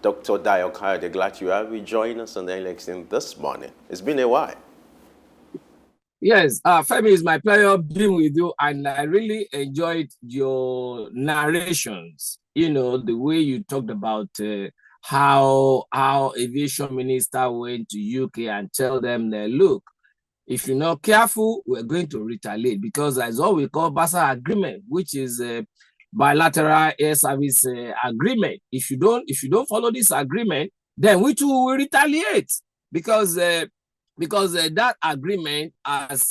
Dr. Dayo Kayode, glad you have joined us on the election this morning. It's been a while. Yes, Femi, it's my pleasure being with you, and I really enjoyed your narrations. You know, the way you talked about how aviation minister went to UK and tell them that, look, if you're not careful, we're going to retaliate, because that's what we call BASA agreement, which is a bilateral air service agreement. If you don't follow this agreement, then we too will retaliate, because that agreement has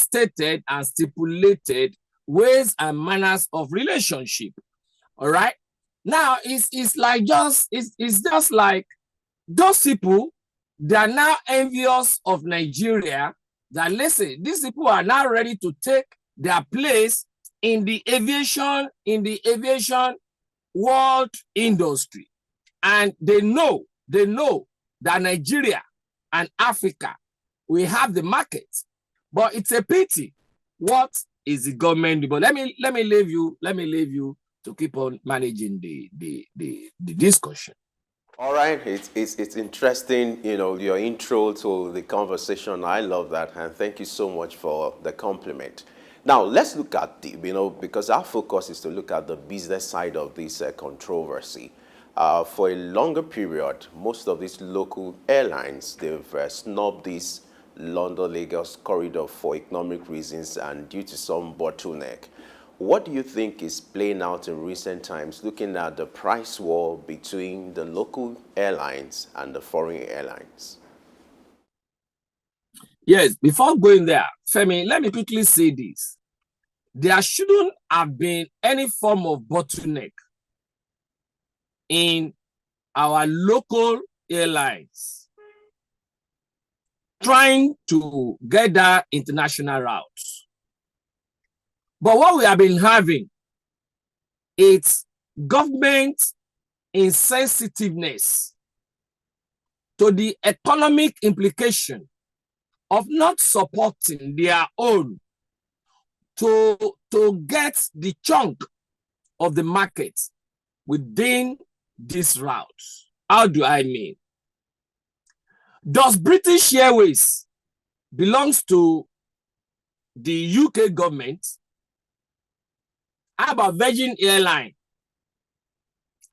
stated and stipulated ways and manners of relationship. All right. Now it's just like those people, they are now envious of Nigeria. That, listen, these people are now ready to take their place in the aviation world industry, and they know that Nigeria and Africa, we have the market, but it's a pity. What is the government? But let me leave you to keep on managing the discussion. All right, it's interesting, your intro to the conversation. I love that, and thank you so much for the compliment. Now, let's look at because our focus is to look at the business side of this controversy. For a longer period, most of these local airlines, they've snubbed this London-Lagos corridor for economic reasons and due to some bottleneck. What do you think is playing out in recent times, looking at the price war between the local airlines and the foreign airlines? Yes, before going there, Femi, let me quickly say this. There shouldn't have been any form of bottleneck in our local airlines trying to get that international routes. But what we have been having is government insensitiveness to the economic implication of not supporting their own to get the chunk of the market within these routes. How do I mean? Does British Airways belongs to the UK government? How about Virgin Airlines?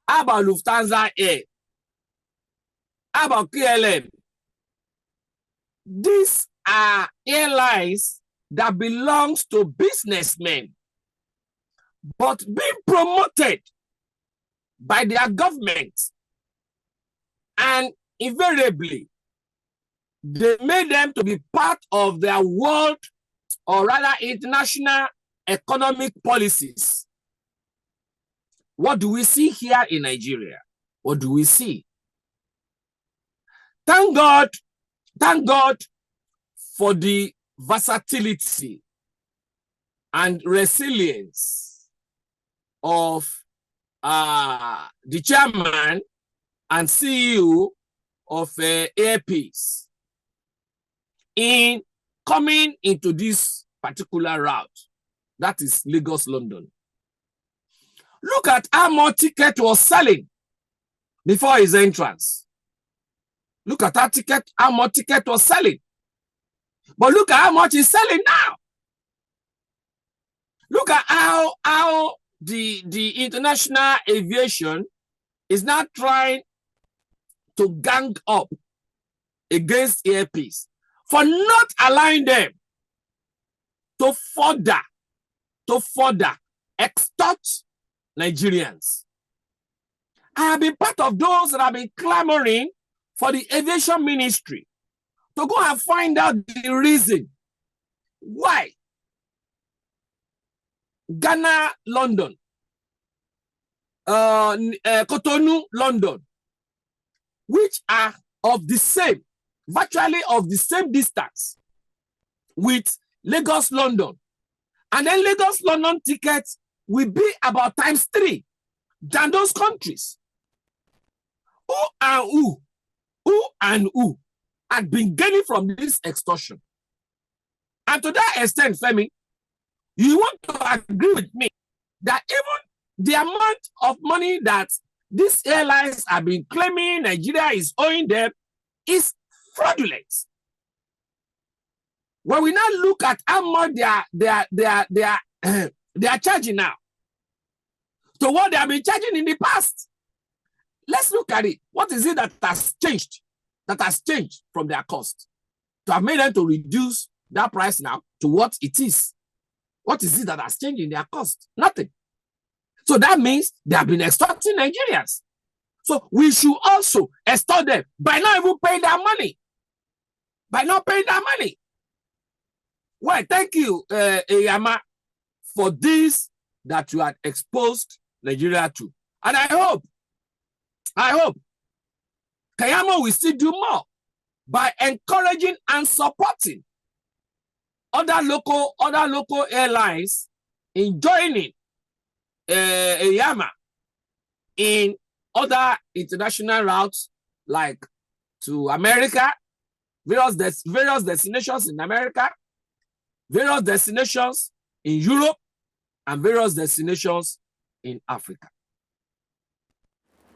How about Lufthansa Air? How about KLM? These are airlines that belongs to businessmen, but being promoted by their government, and invariably they made them to be part of their world, or rather international economic policies. What do we see here in Nigeria? What do we see? Thank God for the versatility and resilience of the chairman and CEO of Air Peace in coming into this particular route, that is Lagos-London. Look at how much ticket was selling before his entrance. Look at how much ticket was selling. But look at how much he's selling now. Look at how the international aviation is now trying to gang up against Air Peace for not allowing them to further extort Nigerians. I have been part of those that have been clamoring for the aviation ministry to go and find out the reason why Ghana, London, Cotonou, London, which are of the same, virtually of the same distance with Lagos, London. And then Lagos, London tickets will be about ×3 than those countries. Who had been gaining from this extortion? And to that extent, Femi, you want to agree with me that even the amount of money that these airlines have been claiming Nigeria is owing them is fraudulent. When we now look at how much they are charging now to what they have been charging in the past, let's look at it. What is it that has changed? That has changed from their cost to have made them to reduce that price now to what it is. What is it that has changed in their cost? Nothing. So that means they have been extorting Nigerians. So we should also extort them by not even paying their money. By not paying their money. Well, thank you, Eyama, for this that you had exposed Nigeria to. And I hope Kayamo will still do more by encouraging and supporting other local airlines in joining Eyama in other international routes, like to America, various destinations in America, various destinations in Europe, and various destinations in Africa.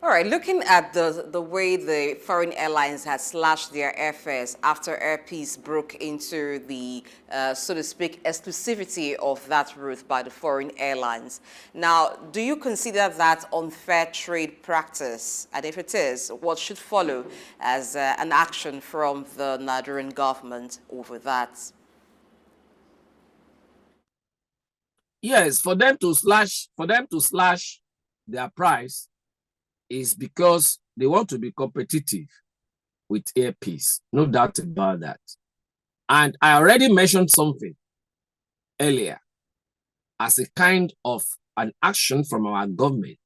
All right, looking at the way the foreign airlines had slashed their airfares after Air Peace broke into the, so to speak, exclusivity of that route by the foreign airlines. Now, do you consider that unfair trade practice? And if it is, what should follow as an action from the Nigerian government over that? Yes, for them to slash their price is because they want to be competitive with Air Peace. No doubt about that. And I already mentioned something earlier as a kind of an action from our government.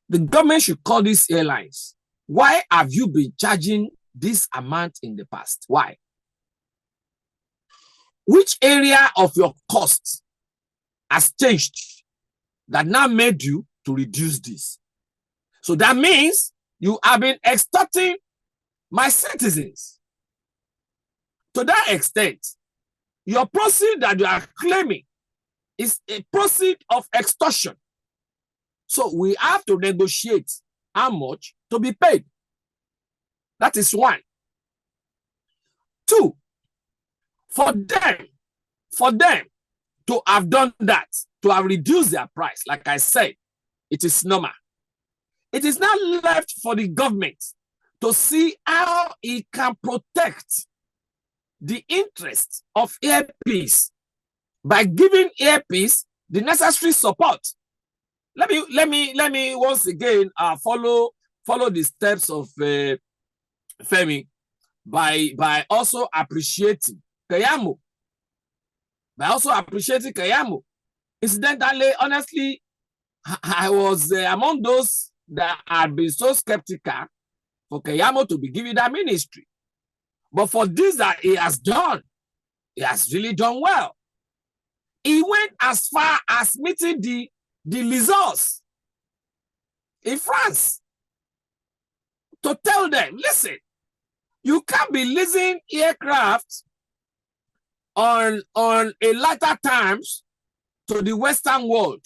The government should call these airlines. Why have you been charging this amount in the past? Why? Which area of your costs has changed that now made you to reduce this? So that means you have been extorting my citizens. To that extent, your proceed that you are claiming is a proceed of extortion. So we have to negotiate how much to be paid. That is one. Two, for them to have done that, to have reduced their price, like I said, it is normal. It is now left for the government to see how it can protect the interests of Air Peace by giving Air Peace the necessary support. Let me once again follow the steps of Femi by also appreciating Kayamo. Incidentally, honestly, I was among those that had been so skeptical for Kayamo to be given that ministry. But for this that he has done, he has really done well. He went as far as meeting the lessors in France to tell them, listen, you can't be leasing aircraft on a lighter terms to the Western world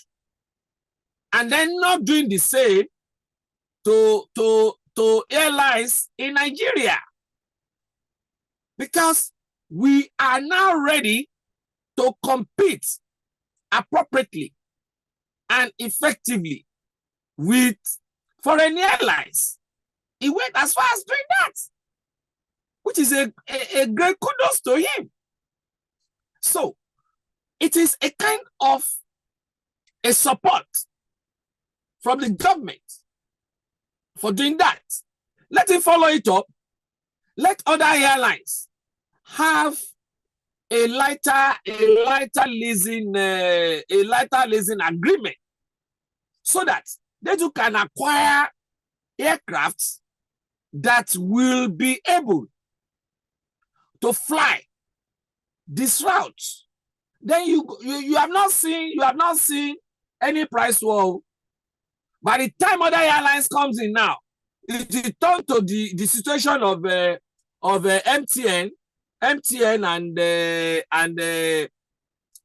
and then not doing the same to airlines in Nigeria. Because we are now ready to compete appropriately and effectively with foreign airlines. He went as far as doing that, which is a great kudos to him. So it is a kind of a support from the government for doing that. Let him follow it up. Let other airlines have a lighter leasing agreement so that they too can acquire aircrafts that will be able to fly this route. Then you have not seen any price war. By the time other airlines comes in now, it turns to the situation of MTN and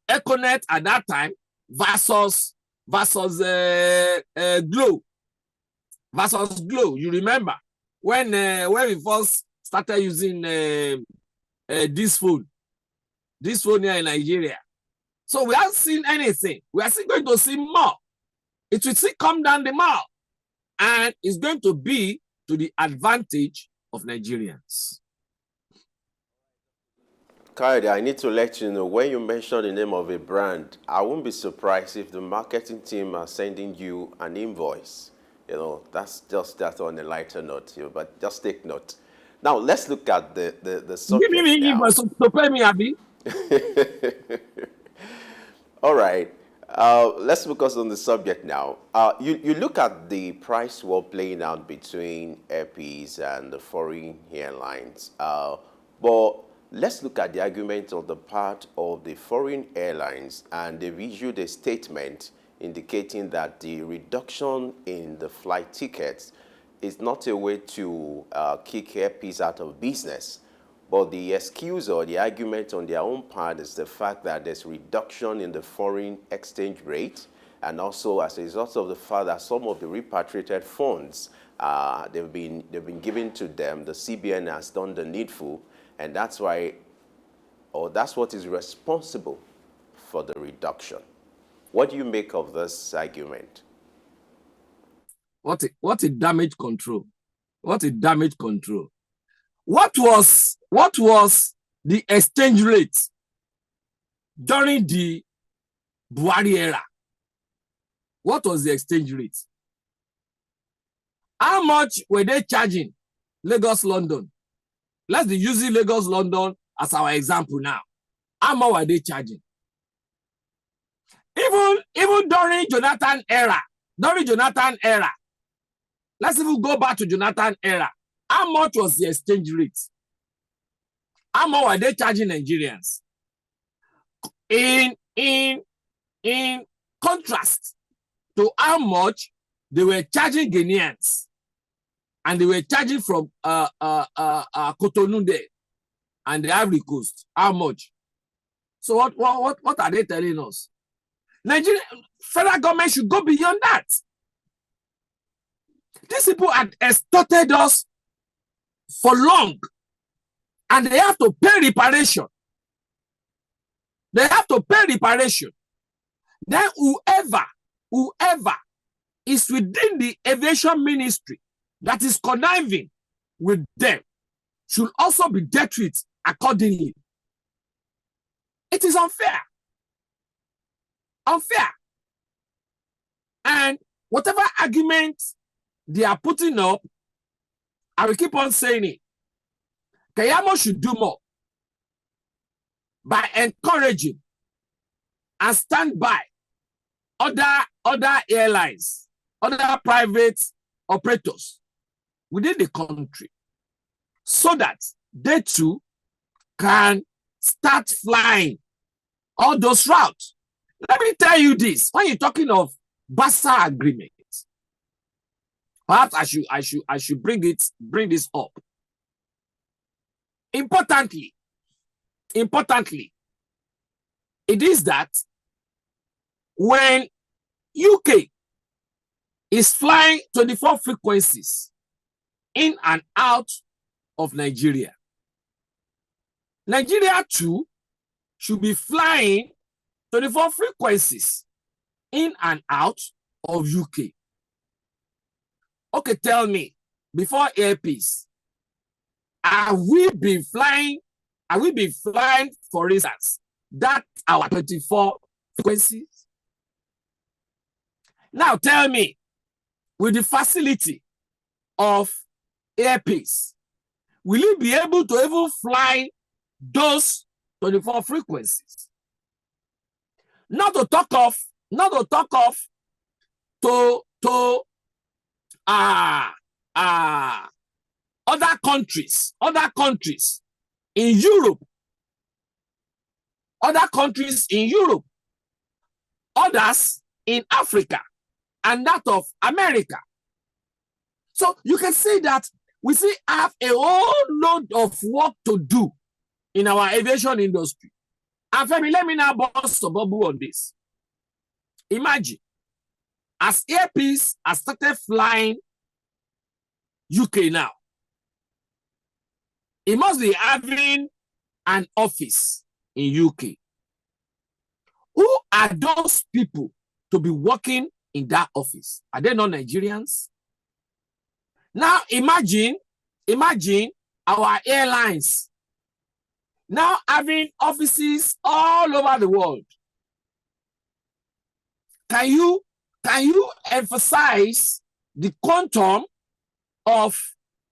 Econet at that time versus Glo versus Glow. You remember when we first started using this phone here in Nigeria. So we haven't seen anything. We are still going to see more. It will still come down the more. And it's going to be to the advantage of Nigerians. Kayode, I need to let you know, when you mention the name of a brand, I won't be surprised if the marketing team are sending you an invoice. You know, that's just that on a lighter note, but just take note. Now, let's look at the subject. Give me invoice to pay me, Abi. All right. Let's focus on the subject now. You look at the price war playing out between Airpeace and the foreign airlines. But let's look at the argument on the part of the foreign airlines, and they've issued a statement indicating that the reduction in the flight tickets is not a way to kick Airpeace out of business. But the excuse or the argument on their own part is the fact that there's reduction in the foreign exchange rate, and also as a result of the fact that some of the repatriated funds they've been given to them, the CBN has done the needful, and that's why, or that's what is responsible for the reduction. What do you make of this argument? What a damage control. What a damage control. What was the exchange rate during the Buhari era? What was the exchange rate? How much were they charging Lagos, London? Let's be using Lagos, London as our example now. How much were they charging? Even during Jonathan era, let's even go back to Jonathan era. How much was the exchange rate? How much were they charging Nigerians? In contrast to how much they were charging Ghanaians, and they were charging from Cotonou there and the Ivory Coast. How much? So what are they telling us? Nigeria federal government should go beyond that. These people had extorted us for long, and they have to pay reparation. They have to pay reparation. Then whoever is within the aviation ministry that is conniving with them should also be dealt with accordingly. It is unfair. Unfair. And whatever argument they are putting up, I will keep on saying it. Kayamo should do more by encouraging and stand by other airlines, other private operators within the country, so that they too can start flying all those routes. Let me tell you this: when you're talking of BASA agreement, perhaps I should bring this up. Importantly, it is that when UK is flying 24 frequencies in and out of Nigeria, Nigeria too should be flying 24 frequencies in and out of UK. Okay, tell me, before Airpeace, have we been flying, for instance, that our 24 frequencies? Now tell me, with the facility of Airpeace, will you be able to even fly those 24 frequencies? Not to talk of other countries in Europe, others in Africa, and that of America. So you can see that we still have a whole lot of work to do in our aviation industry. And Femi, let me now bust a bubble on this. Imagine, as Airpeace has started flying UK now. He must be having an office in UK. Who are those people to be working in that office? Are they not Nigerians? Now imagine our airlines now having offices all over the world. Can you emphasize the quantum of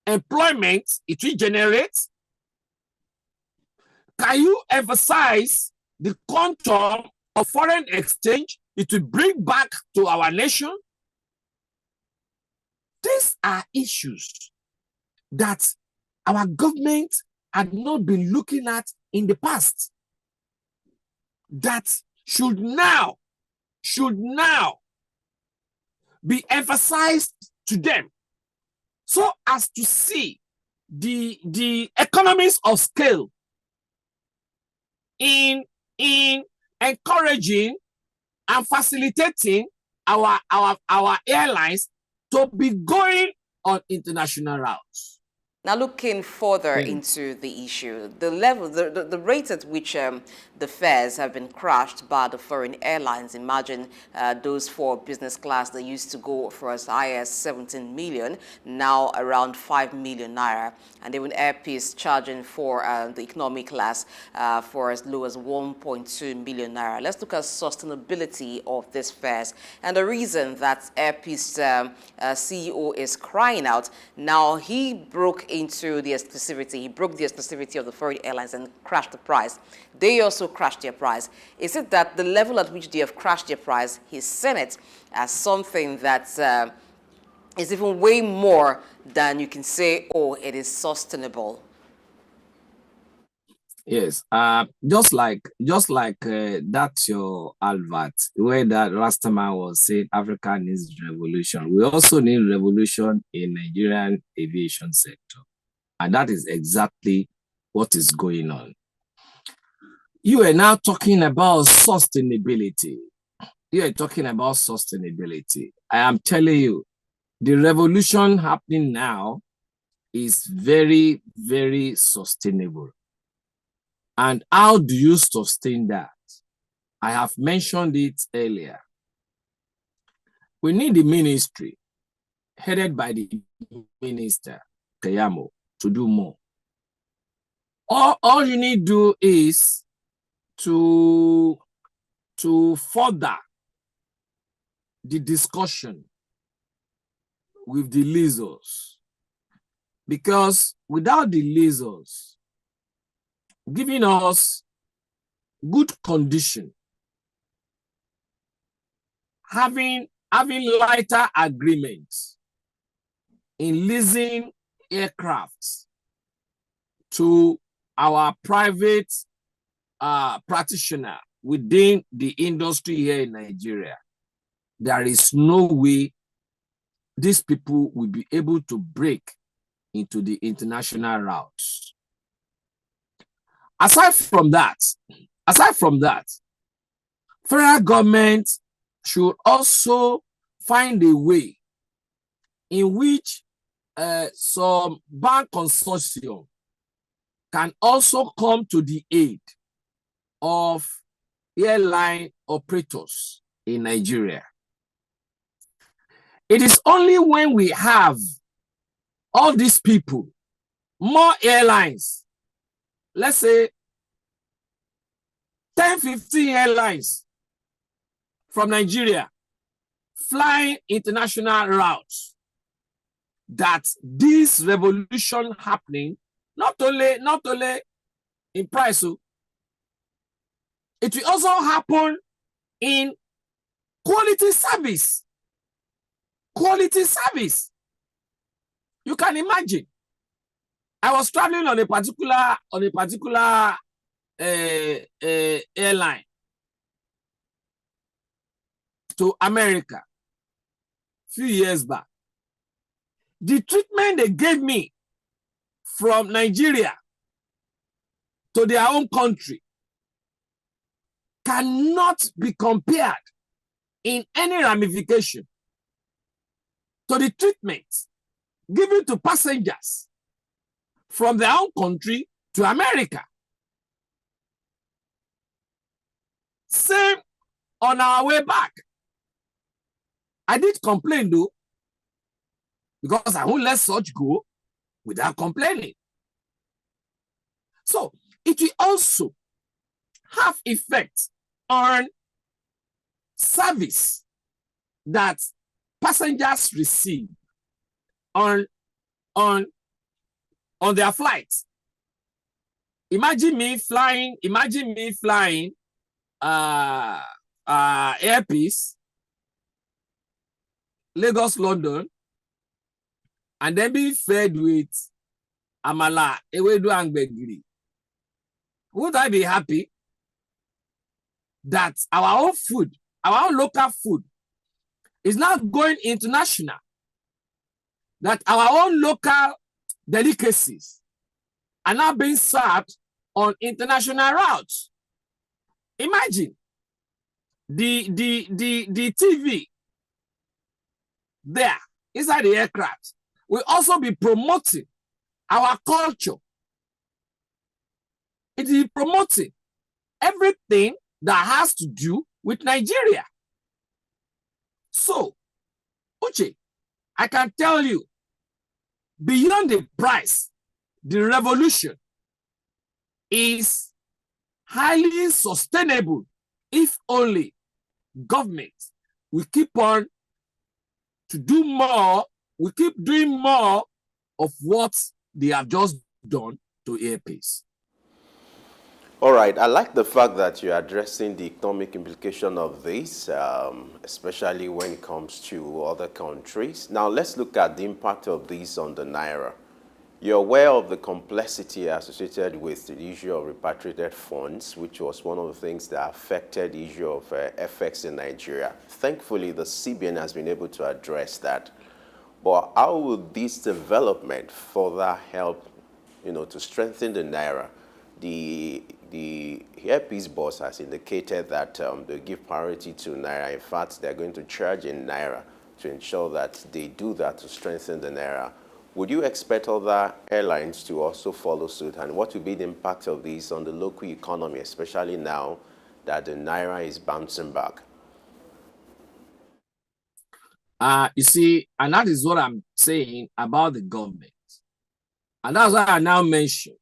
employment it will generate? Can you emphasize the quantum of foreign exchange it will bring back to our nation? These are issues that our government had not been looking at in the past, that should now be emphasized to them, so as to see the economies of scale in encouraging and facilitating our airlines to be going on international routes. Now, looking further into the issue, the level, the rate at which the fares have been crashed by the foreign airlines. Imagine those for business class that used to go for as high as 17 million, now around 5 million naira, and even Air Peace charging for the economy class for as low as 1.2 million naira. Let's look at sustainability of these fares and the reason that Air Peace CEO is crying out. Now, he broke into the exclusivity. He broke the exclusivity of the foreign airlines and crashed the price. They also crashed their price. Is it that the level at which they have crashed their price, he's seen it as something that is even way more than you can say, oh, it is sustainable? Yes, just like that's your advert, where that Rastaman was saying Africa needs revolution. We also need revolution in Nigerian aviation sector, and that is exactly what is going on. You are now talking about sustainability. You are talking about sustainability. I am telling you, the revolution happening now is very, very sustainable. And how do you sustain that? I have mentioned it earlier. We need the ministry headed by the minister, Kayamo, to do more. All you need to do is to further the discussion with the leases, because without the leases giving us good condition, having lighter agreements in leasing aircrafts to our private practitioner within the industry here in Nigeria, there is no way these people will be able to break into the international routes. Aside from that, federal government should also find a way in which some bank consortium can also come to the aid of airline operators in Nigeria. It is only when we have all these people, more airlines, let's say 10, 15 airlines from Nigeria flying international routes, that this revolution happening, not only in price, it will also happen in quality service. Quality service. You can imagine, I was traveling on a particular airline to America a few years back. The treatment they gave me from Nigeria to their own country cannot be compared in any ramification to the treatment given to passengers from their own country to America. Same on our way back. I did complain though, because I won't let such go without complaining. So it will also have effect on service that passengers receive on their flights. Imagine me flying Airpeace, Lagos, London, and then be fed with amala, ewedu and gbegiri. Would I be happy that our own food, our own local food, is not going international? That our own local delicacies are now being served on international routes? Imagine the TV there inside the aircraft will also be promoting our culture. It is promoting everything that has to do with Nigeria. So, Uche, I can tell you, beyond the price, the revolution is highly sustainable if only government will keep on to do more, we keep doing more of what they have just done to Airpeace. All right, I like the fact that you're addressing the economic implication of this, especially when it comes to other countries. Now, let's look at the impact of this on the Naira. You're aware of the complexity associated with the issue of repatriated funds, which was one of the things that affected the issue of FX in Nigeria. Thankfully, the CBN has been able to address that. But how will this development further help, to strengthen the Naira? The Airpeace boss has indicated that they give priority to Naira. In fact, they're going to charge in Naira to ensure that they do that to strengthen the Naira. Would you expect other airlines to also follow suit? And what will be the impact of this on the local economy, especially now that the Naira is bouncing back? You see, and that is what I'm saying about the government. And that's why I now mentioned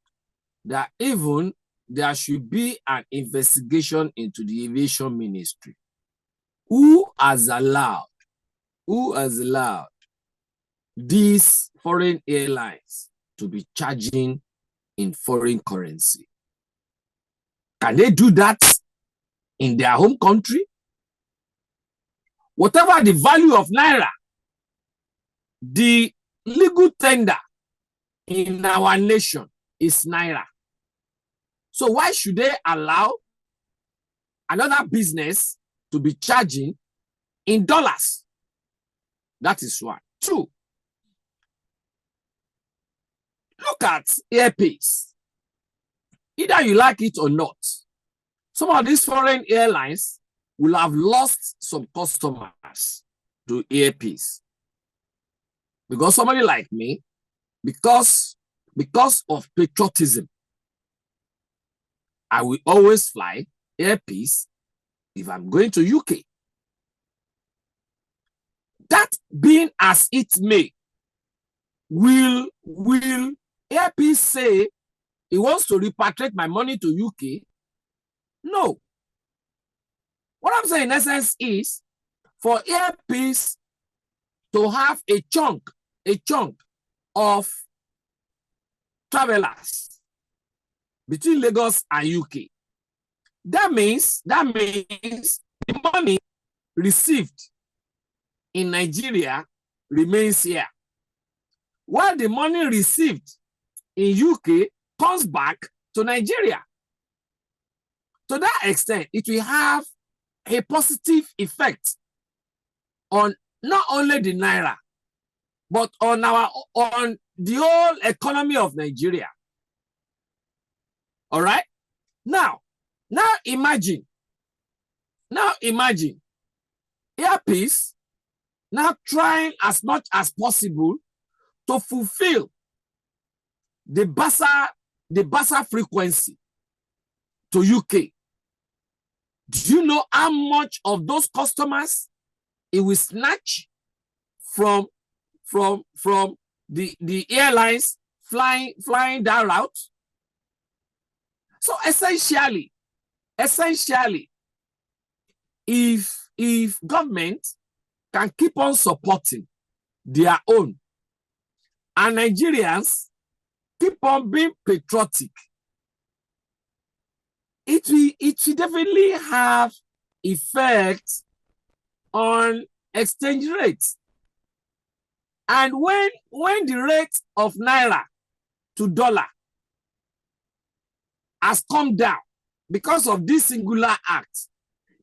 that even there should be an investigation into the aviation ministry. Who has allowed these foreign airlines to be charging in foreign currency? Can they do that in their home country? Whatever the value of Naira, the legal tender in our nation is Naira. So why should they allow another business to be charging in dollars? That is one. Two, look at Airpeace. Either you like it or not, some of these foreign airlines will have lost some customers to Airpeace. Because somebody like me, because of patriotism, I will always fly Airpeace if I'm going to UK. That being as it may, will Airpeace say he wants to repatriate my money to UK? No. What I'm saying in essence is for Airpeace to have a chunk of travelers between Lagos and UK. That means the money received in Nigeria remains here, while the money received in UK comes back to Nigeria. To that extent, it will have a positive effect on not only the Naira, but on the whole economy of Nigeria. All right? Now imagine Airpeace now trying as much as possible to fulfill the Basa frequency to UK. Do you know how much of those customers it will snatch from the airlines flying that route? So essentially, if government can keep on supporting their own and Nigerians keep on being patriotic, it will definitely have effect on exchange rates. And when the rate of naira to dollar has come down because of this singular act,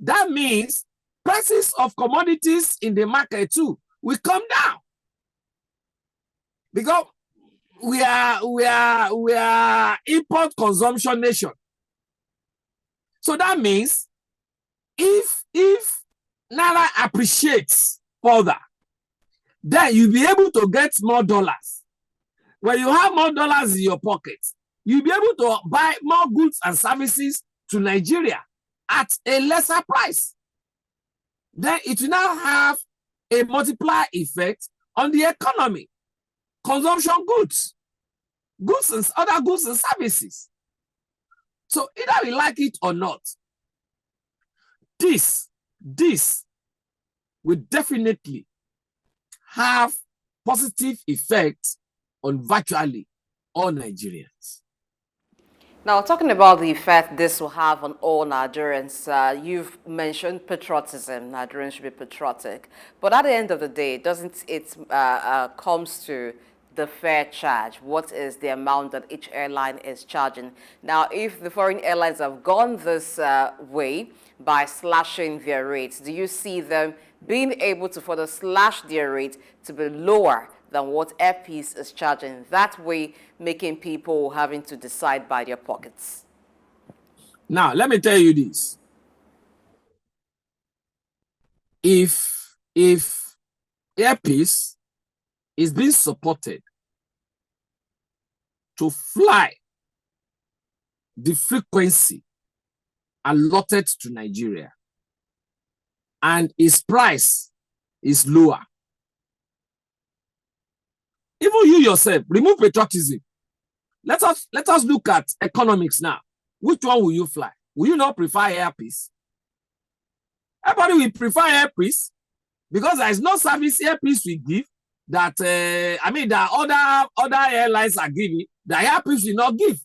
that means prices of commodities in the market too will come down, because we are import consumption nation. So that means if naira appreciates further, then you'll be able to get more dollars. When you have more dollars in your pocket, you'll be able to buy more goods and services to Nigeria at a lesser price. Then it will now have a multiplier effect on the economy, consumption goods and other goods and services. So either we like it or not, this will definitely have positive effects on virtually all Nigerians. Now, talking about the effect this will have on all Nigerians, you've mentioned patriotism. Nigerians should be patriotic. But at the end of the day, doesn't it comes to the fair charge? What is the amount that each airline is charging? Now, if the foreign airlines have gone this way by slashing their rates, do you see them being able to further slash their rate to be lower than what Airpeace is charging, that way making people having to decide by their pockets? Now, let me tell you this. If Airpeace is being supported to fly the frequency allotted to Nigeria, and its price is lower, even you yourself, remove patriotism. Let us look at economics now. Which one will you fly? Will you not prefer Airpeace? Everybody will prefer Airpeace because there is no service Airpeace will give that that other airlines are giving that Airpeace will not give.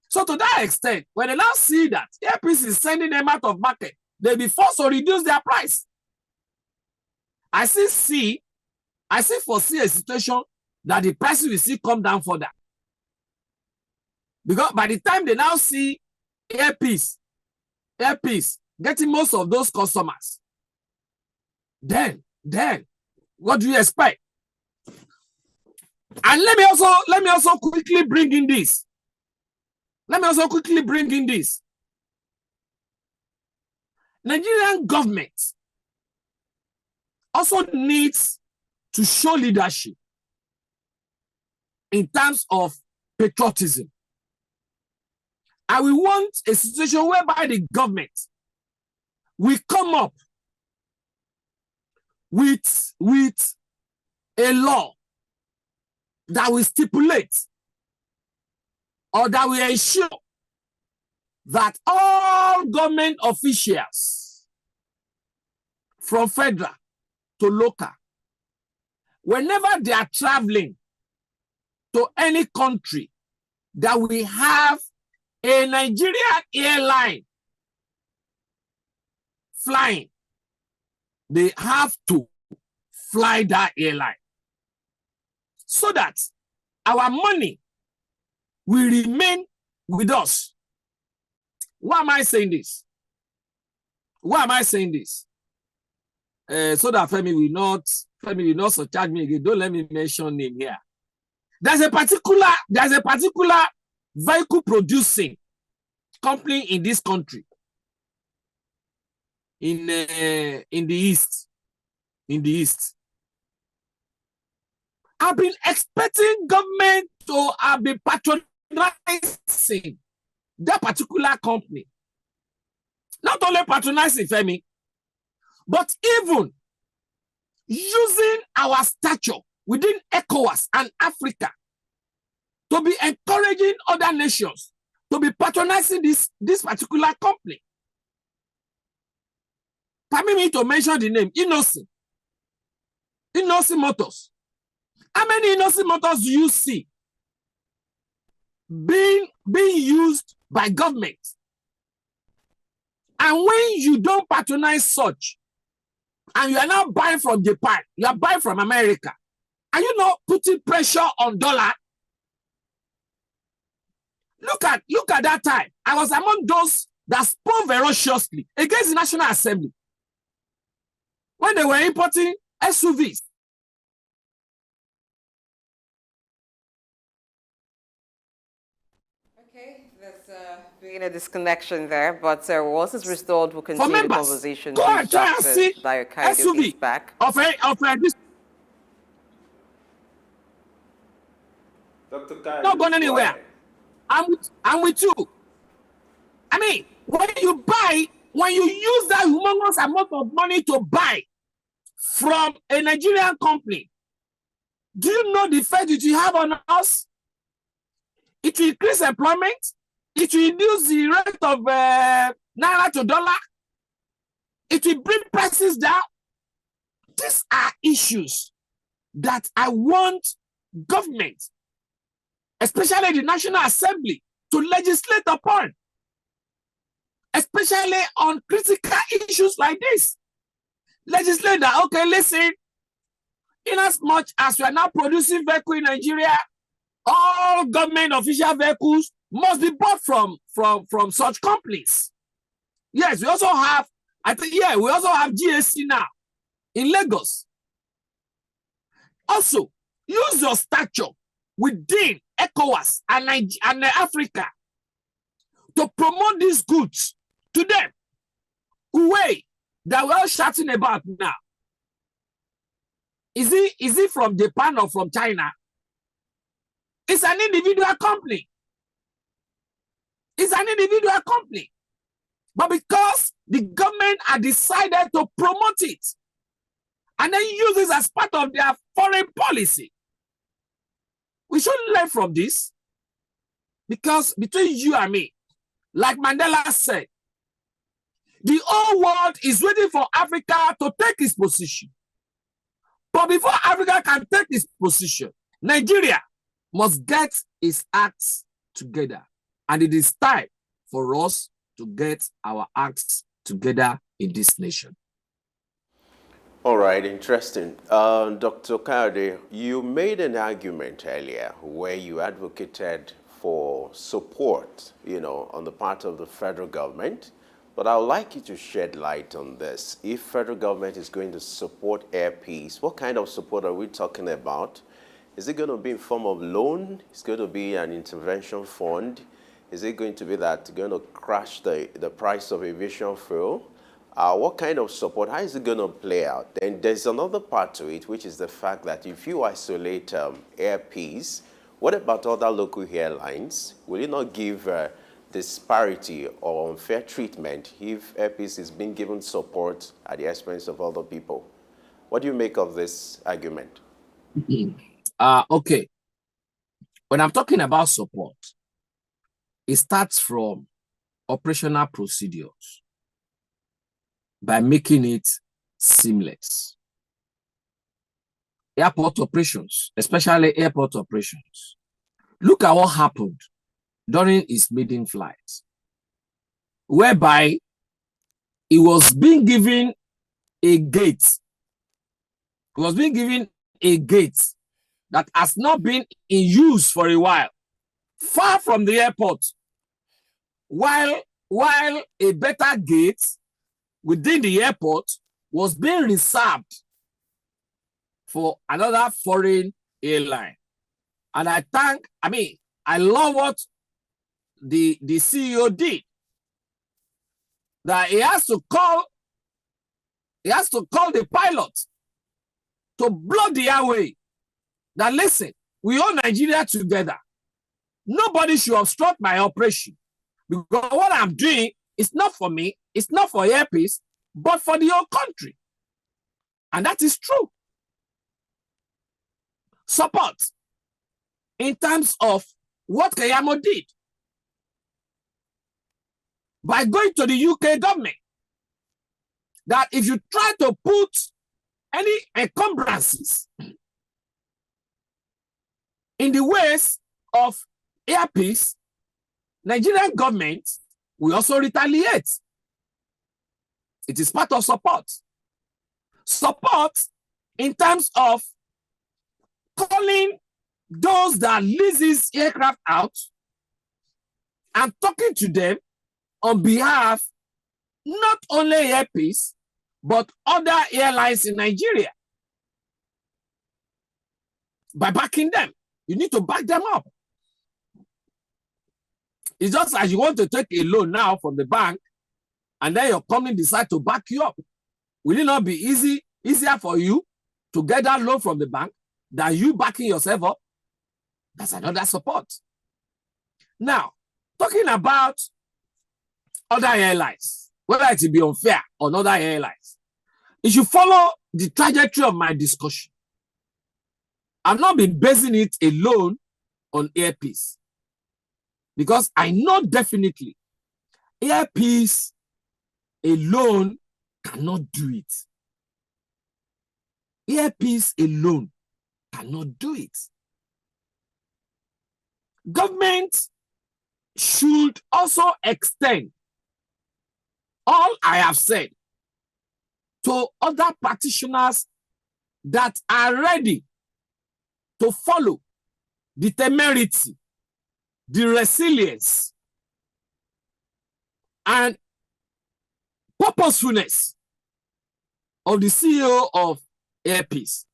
So to that extent, when they now see that Airpeace is sending them out of market, they'll be forced to reduce their price. I foresee a situation that the prices will still come down further. Because by the time they now see Airpeace getting most of those customers, then what do you expect? And let me also quickly bring in this. Nigerian government also needs to show leadership in terms of patriotism. And we want a situation whereby the government will come up with a law that will stipulate or that will ensure that all government officials from federal to local, whenever they are traveling to any country, that we have a Nigerian airline flying, they have to fly that airline so that our money will remain with us. Why am I saying this? So that Femi will not surcharge me again. Don't let me mention name here. There's a particular vehicle producing company in this country, in the east. I've been expecting government to be patronizing that particular company. Not only patronizing Femi, but even using our stature within ECOWAS and Africa to be encouraging other nations to be patronizing this particular company. Permit me to mention the name, Innocent Motors. How many Innocent Motors do you see being used by government? And when you don't patronize such, and you are now buying from Japan, you are buying from America, are you not putting pressure on dollar? Look at that time. I was among those that spoke ferociously against the National Assembly when they were importing SUVs. Okay, there's been a disconnection there, but once it's restored, we'll continue the conversation. Go and try and see Dayo Kayode SUV back. of this. Dr. Kayode, Not going anywhere. I'm with you. I mean, when you use that humongous amount of money to buy from a Nigerian company, do you know the effect it will have on us? It will increase employment. It will reduce the rate of naira to dollar. It will bring prices down. These are issues that I want government, especially the National Assembly, to legislate upon, especially on critical issues like this. Legislate that, okay, listen, in as much as we are now producing vehicles in Nigeria, all government official vehicles must be bought from such companies. Yes, we also have, we also have GSC now in Lagos. Also, use your stature within ECOWAS and Africa to promote these goods to them. Way that we're all shouting about now. Is it from Japan or from China? It's an individual company. It's an individual company. But because the government had decided to promote it and then use this as part of their foreign policy, we should learn from this. Because between you and me, like Mandela said, the whole world is waiting for Africa to take its position. But before Africa can take its position, Nigeria must get its acts together. And it is time for us to get our acts together in this nation. All right, interesting. Dr. Kayode, you made an argument earlier where you advocated for support, on the part of the federal government. But I would like you to shed light on this. If federal government is going to support Air Peace, what kind of support are we talking about? Is it going to be in form of loan? Is it going to be an intervention fund? Is it going to be that going to crash the price of aviation fuel? What kind of support? How is it going to play out? Then there's another part to it, which is the fact that if you isolate Air Peace, what about other local airlines? Will it not give disparity or unfair treatment if Air Peace is being given support at the expense of other people? What do you make of this argument? Okay. When I'm talking about support, it starts from operational procedures by making it seamless. Airport operations, especially airport operations. Look at what happened during his maiden flight, whereby he was being given a gate. He was being given a gate that has not been in use for a while, far from the airport, while a better gate within the airport was being reserved for another foreign airline. And I love what the CEO did, that he has to call the pilot to block the airway, that, listen, we own Nigeria together. Nobody should obstruct my operation, because what I'm doing is not for me, it's not for Airpeace, but for the whole country. And that is true. Support in terms of what Kayamo did by going to the UK government, that if you try to put any encumbrances in the ways of Airpeace, Nigerian government will also retaliate. It is part of support. Support in terms of calling those that leases aircraft out and talking to them on behalf not only Airpeace, but other airlines in Nigeria. By backing them, you need to back them up. It's just as you want to take a loan now from the bank, and then your company decide to back you up. Will it not be easier for you to get that loan from the bank than you backing yourself up? That's another support. Now, talking about other airlines, whether it will be unfair on other airlines, if you follow the trajectory of my discussion, I've not been basing it alone on Airpeace, because I know definitely Airpeace alone cannot do it. Airpeace alone cannot do it. Government should also extend all I have said to other practitioners that are ready to follow the temerity, the resilience, and purposefulness of the CEO of Airpeace.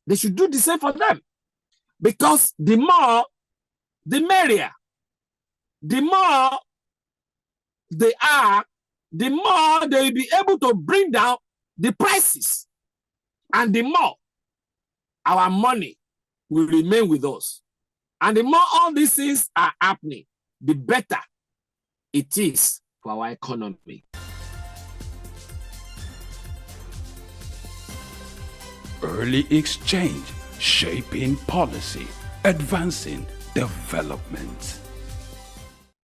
They should do the same for them, because the more, the merrier. The more they are, the more they will be able to bring down the prices, and the more our money will remain with us. And the more all these things are happening, the better it is for our economy. Early exchange, shaping policy, advancing development.